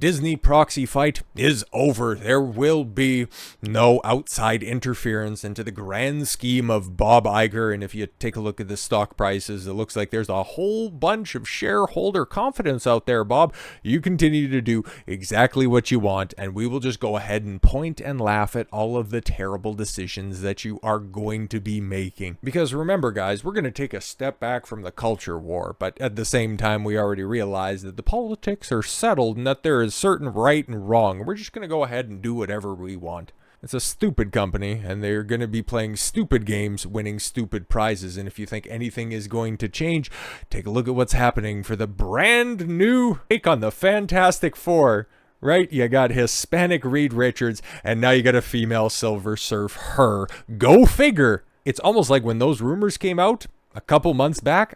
Disney proxy fight is over. There will be no outside interference into the grand scheme of Bob Iger. And if you take a look at the stock prices, it looks like there's a whole bunch of shareholder confidence out there, Bob. You continue to do exactly what you want, and we will just go ahead and point and laugh at all of the terrible decisions that you are going to be making. Because remember, guys, we're going to take a step back from the culture war, but at the same time, we already realize that the politics are settled and that there is certain right and wrong. We're just going to go ahead and do whatever we want. It's a stupid company, and they're going to be playing stupid games, winning stupid prizes. And if you think anything is going to change, take a look at what's happening for the brand new take on the Fantastic Four. Right? You got Hispanic Reed Richards, and now you got a female Silver Surfer. Go figure. It's almost like when those rumors came out a couple months back,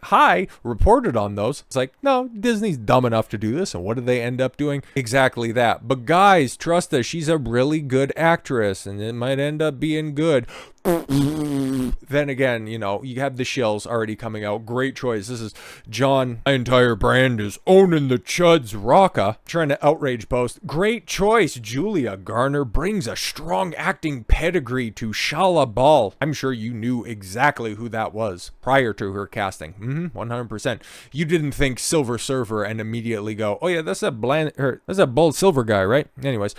reported on those. It's like, no, Disney's dumb enough to do this. And what did they end up doing? Exactly that. But guys, trust us, she's a really good actress, and it might end up being good. Then again, you know, you have the shills already coming out. Great choice. This is John. My entire brand is owning the chuds rocka. Trying to outrage post. Great choice. Julia Garner brings a strong acting pedigree to Shala Bal. I'm sure you knew exactly who that was prior to her casting. 100%. You didn't think Silver Surfer and immediately go, oh yeah, that's a bald silver guy, right? Anyways,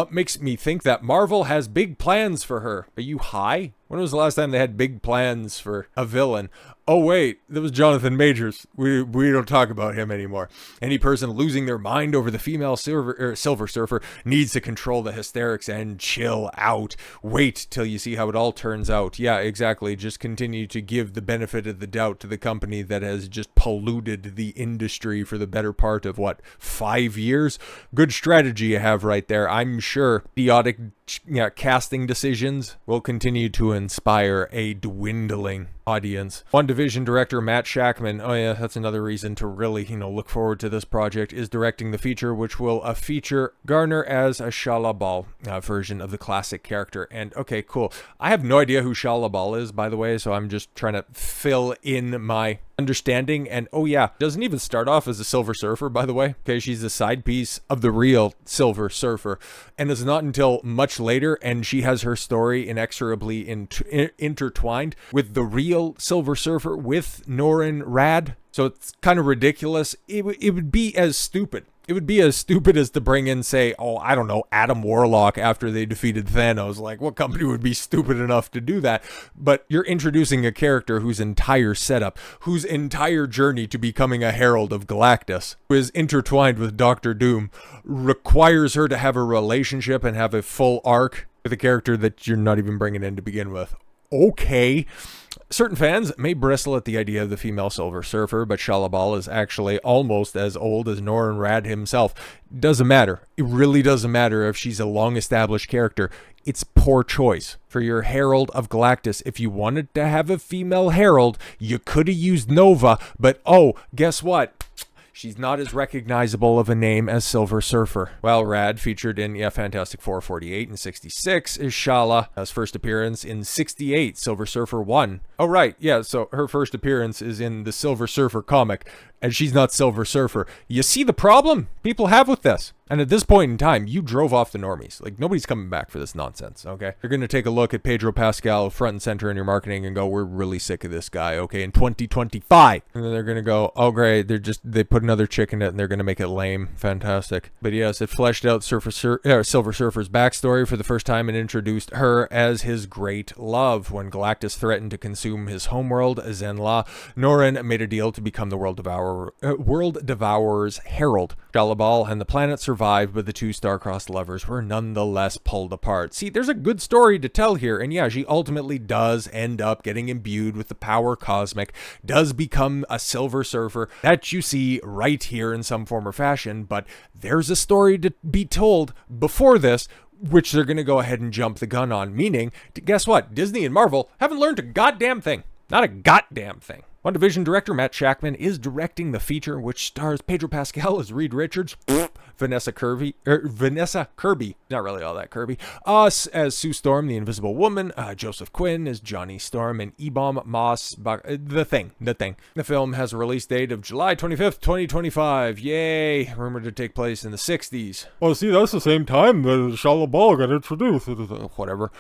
makes me think that Marvel has big plans for her. Are you high? When was the last time they had big plans for a villain? Oh wait, that was Jonathan Majors. We don't talk about him anymore. Any person losing their mind over the female Silver Surfer needs to control the hysterics and chill out. Wait till you see how it all turns out. Yeah, exactly. Just continue to give the benefit of the doubt to the company that has just polluted the industry for the better part of, 5 years? Good strategy you have right there. I'm sure idiotic casting decisions will continue to inspire a dwindling audience. WandaVision director Matt Shakman, oh yeah, that's another reason to really, look forward to this project, is directing the feature, which will feature Garner as a Shala Bal version of the classic character. And okay, cool. I have no idea who Shala Bal is, by the way, so I'm just trying to fill in my understanding. And oh yeah, doesn't even start off as a Silver Surfer, by the way. Okay, she's a side piece of the real Silver Surfer, and it's not until much later, and she has her story inexorably intertwined with the real Silver Surfer with Norrin Rad. So it's kind of ridiculous. It would be as stupid. It would be as stupid as to bring in, say, Adam Warlock after they defeated Thanos. Like, what company would be stupid enough to do that? But you're introducing a character whose entire setup, whose entire journey to becoming a herald of Galactus, who is intertwined with Doctor Doom, requires her to have a relationship and have a full arc with a character that you're not even bringing in to begin with. Okay. Certain fans may bristle at the idea of the female Silver Surfer, but Shala Bal is actually almost as old as Norrin Rad himself. Doesn't matter. It really doesn't matter if she's a long-established character. It's poor choice for your Herald of Galactus. If you wanted to have a female Herald, you could have used Nova, but guess what? She's not as recognizable of a name as Silver Surfer. Well, Rad, featured in Fantastic Four 48 and 66, is Shalla. His first appearance in 68, Silver Surfer 1. Oh, right, yeah, so her first appearance is in the Silver Surfer comic, and she's not Silver Surfer. You see the problem people have with this? And at this point in time, you drove off the normies. Like, nobody's coming back for this nonsense, okay? You're going to take a look at Pedro Pascal front and center in your marketing and go, we're really sick of this guy, okay, in 2025. And then they're going to go, oh, great, they put another chick in it and they're going to make it lame. Fantastic. But yes, it fleshed out Silver Surfer's backstory for the first time and introduced her as his great love. When Galactus threatened to consume his homeworld, Zenla, Norrin made a deal to become the World Devourer's herald. Shala Bal and the planet survived, but the two star-crossed lovers were nonetheless pulled apart. See, there's a good story to tell here, and yeah, she ultimately does end up getting imbued with the power cosmic, does become a Silver Surfer that you see right here in some form or fashion, but there's a story to be told before this, which they're going to go ahead and jump the gun on, meaning, guess what? Disney and Marvel haven't learned a goddamn thing. Not a goddamn thing. WandaVision director Matt Shakman is directing the feature, which stars Pedro Pascal as Reed Richards. Vanessa Kirby, not really all that Kirby. Us as Sue Storm, the Invisible Woman. Joseph Quinn as Johnny Storm, and Ebom Moss, the thing. The film has a release date of July 25th, 2025. Yay! Rumored to take place in the 60s. Oh, see, that's the same time that Shala Bal got introduced. Whatever.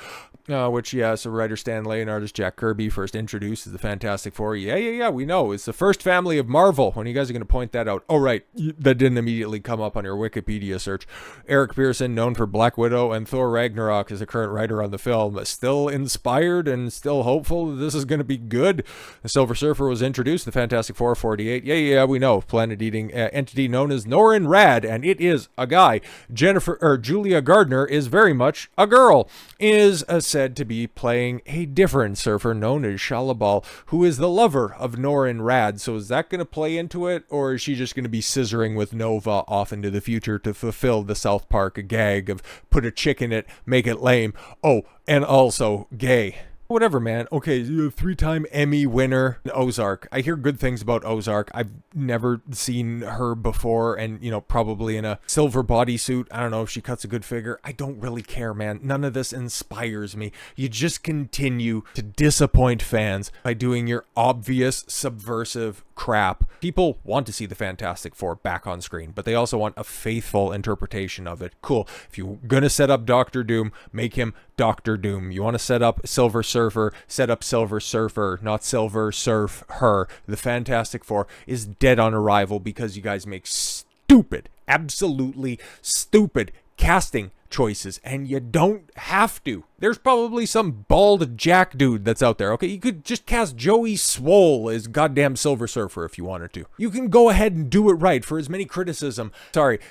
Which, yeah, so writer Stan Lee and artist Jack Kirby first introduced the Fantastic Four. Yeah, we know. It's the first family of Marvel. When you guys are going to point that out? Oh, right. That didn't immediately come up on your Wikipedia search. Eric Pearson, known for Black Widow and Thor Ragnarok, is the current writer on the film. Still inspired and still hopeful that this is going to be good. The Silver Surfer was introduced in the Fantastic Four 48. Yeah, we know. Planet-eating entity known as Norrin Rad, and it is a guy. Julia Gardner is very much a girl. Is said to be playing a different surfer known as Shala Bal, who is the lover of Norrin Rad. So is that going to play into it, or is she just going to be scissoring with Nova off into the future to fulfill the South Park gag of put a chick in it, make it lame? Oh, and also gay. Whatever, man. Okay, 3-time Emmy winner, Ozark. I hear good things about Ozark. I've never seen her before, and, probably in a silver bodysuit. I don't know if she cuts a good figure. I don't really care, man. None of this inspires me. You just continue to disappoint fans by doing your obvious subversive crap. People want to see the Fantastic Four back on screen, but they also want a faithful interpretation of it. Cool. If you're gonna set up Doctor Doom, make him Doctor Doom. You want to set up Silver Surfer, set up Silver Surfer, not Silver Surf her. The Fantastic Four is dead on arrival because you guys make stupid, absolutely stupid casting choices, and you don't have to. There's probably some bald Jack dude that's out there, okay? You could just cast Joey Swole as goddamn Silver Surfer if you wanted to. You can go ahead and do it right for as many criticism,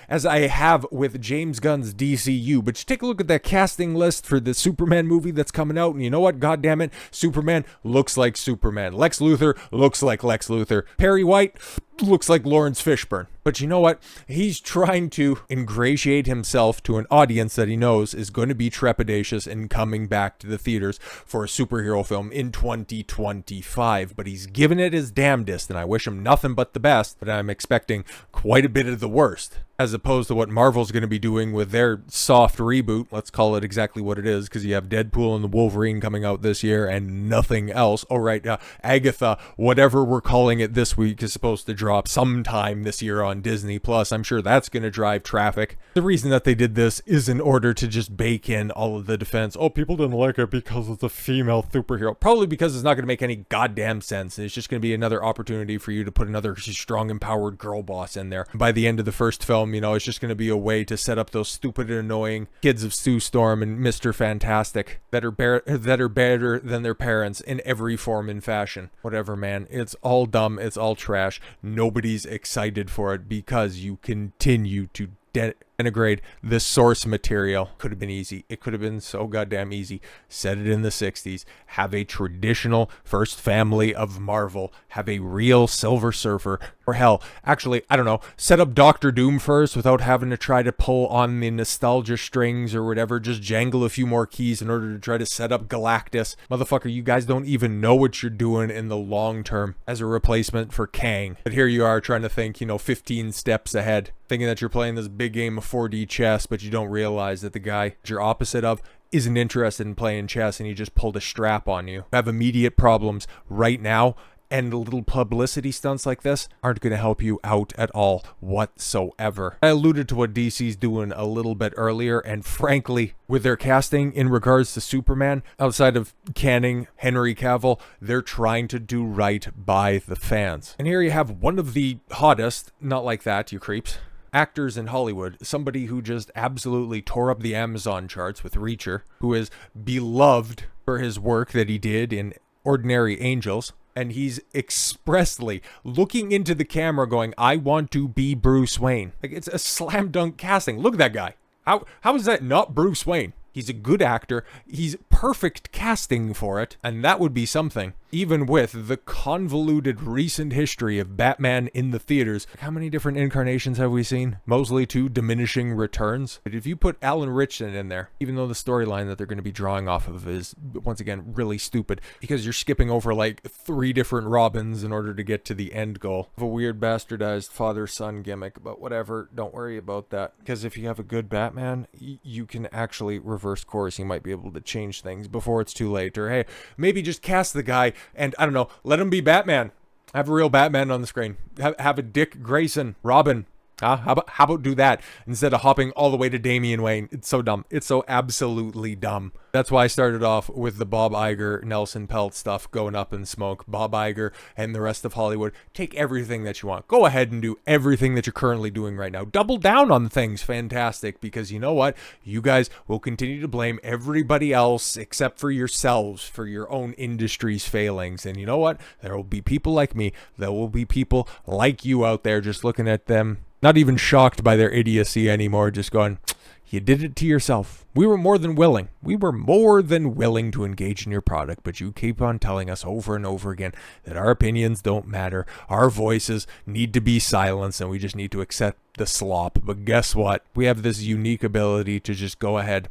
as I have with James Gunn's DCU, but just take a look at that casting list for the Superman movie that's coming out, and you know what? Goddamn it, Superman looks like Superman. Lex Luthor looks like Lex Luthor. Perry White looks like Lawrence Fishburne. But you know what? He's trying to ingratiate himself to an audience that he knows is going to be trepidatious and coming back to the theaters for a superhero film in 2025. But he's given it his damnedest, and I wish him nothing but the best, but I'm expecting quite a bit of the worst, as opposed to what Marvel's going to be doing with their soft reboot. Let's call it exactly what it is, because you have Deadpool and the Wolverine coming out this year and nothing else. Oh, right, Agatha, whatever we're calling it this week, is supposed to drop sometime this year on Disney Plus. I'm sure that's going to drive traffic. The reason that they did this is in order to just bake in all of the defense. Oh, people didn't like it because it's a female superhero. Probably because it's not going to make any goddamn sense. It's just going to be another opportunity for you to put another strong, empowered girl boss in there. By the end of the first film, it's just going to be a way to set up those stupid and annoying kids of Sue Storm and Mr. Fantastic that are better than their parents in every form and fashion. Whatever, man. It's all dumb. It's all trash. Nobody's excited for it because you continue to denigrate the source material. Could have been easy. It could have been so goddamn easy. Set it in the 60s. Have a traditional first family of Marvel. Have a real Silver Surfer. Or hell, actually, I don't know. Set up Doctor Doom first without having to try to pull on the nostalgia strings or whatever. Just jangle a few more keys in order to try to set up Galactus. Motherfucker, you guys don't even know what you're doing in the long term as a replacement for Kang. But here you are trying to think, 15 steps ahead. Thinking that you're playing this big game of 4D chess, but you don't realize that the guy you're opposite of isn't interested in playing chess and he just pulled a strap on you. You have immediate problems right now, and little publicity stunts like this aren't going to help you out at all whatsoever. I alluded to what DC's doing a little bit earlier, and frankly, with their casting in regards to Superman, outside of canning Henry Cavill, they're trying to do right by the fans. And here you have one of the hottest, not like that, you creeps, actors in Hollywood, somebody who just absolutely tore up the Amazon charts with Reacher, who is beloved for his work that he did in Ordinary Angels, and he's expressly looking into the camera going, I want to be Bruce Wayne. Like, it's a slam dunk casting. Look at that guy. How is that not Bruce Wayne? He's a good actor. He's perfect casting for it, and that would be something. even with the convoluted recent history of Batman in the theaters, how many different incarnations have we seen? Mostly to diminishing returns. But if you put Alan Ritchson in there, even though the storyline that they're going to be drawing off of is, once again, really stupid, because you're skipping over like 3 different Robins in order to get to the end goal of a weird bastardized father-son gimmick, but whatever, don't worry about that. Because if you have a good Batman, you can actually reverse course. You might be able to change things before it's too late. Or hey, maybe just cast the guy and, I don't know, let him be Batman. Have a real Batman on the screen. Have a Dick Grayson Robin. How about do that instead of hopping all the way to Damian Wayne? It's so dumb. It's so absolutely dumb. That's why I started off with the Bob Iger, Nelson Pelt stuff going up in smoke. Bob Iger and the rest of Hollywood, take everything that you want. Go ahead and do everything that you're currently doing right now. Double down on things. Fantastic. Because you know what? You guys will continue to blame everybody else except for yourselves for your own industry's failings. And you know what? There will be people like me. There will be people like you out there just looking at them, not even shocked by their idiocy anymore, just going, you did it to yourself. We were more than willing. We were more than willing to engage in your product, but you keep on telling us over and over again that our opinions don't matter. Our voices need to be silenced, and we just need to accept the slop. But guess what? We have this unique ability to just go ahead,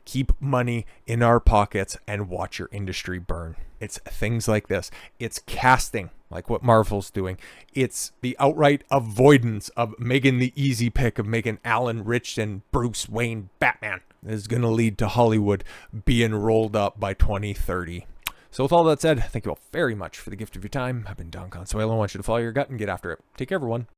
keep money in our pockets, and watch your industry burn. It's things like this. It's casting, like what Marvel's doing. It's the outright avoidance of making the easy pick of making Alan Ritchson, Bruce Wayne, Batman. Is going to lead to Hollywood being rolled up by 2030. So with all that said, thank you all very much for the gift of your time. I've been Don Consuelo. I want you to follow your gut and get after it. Take care, everyone.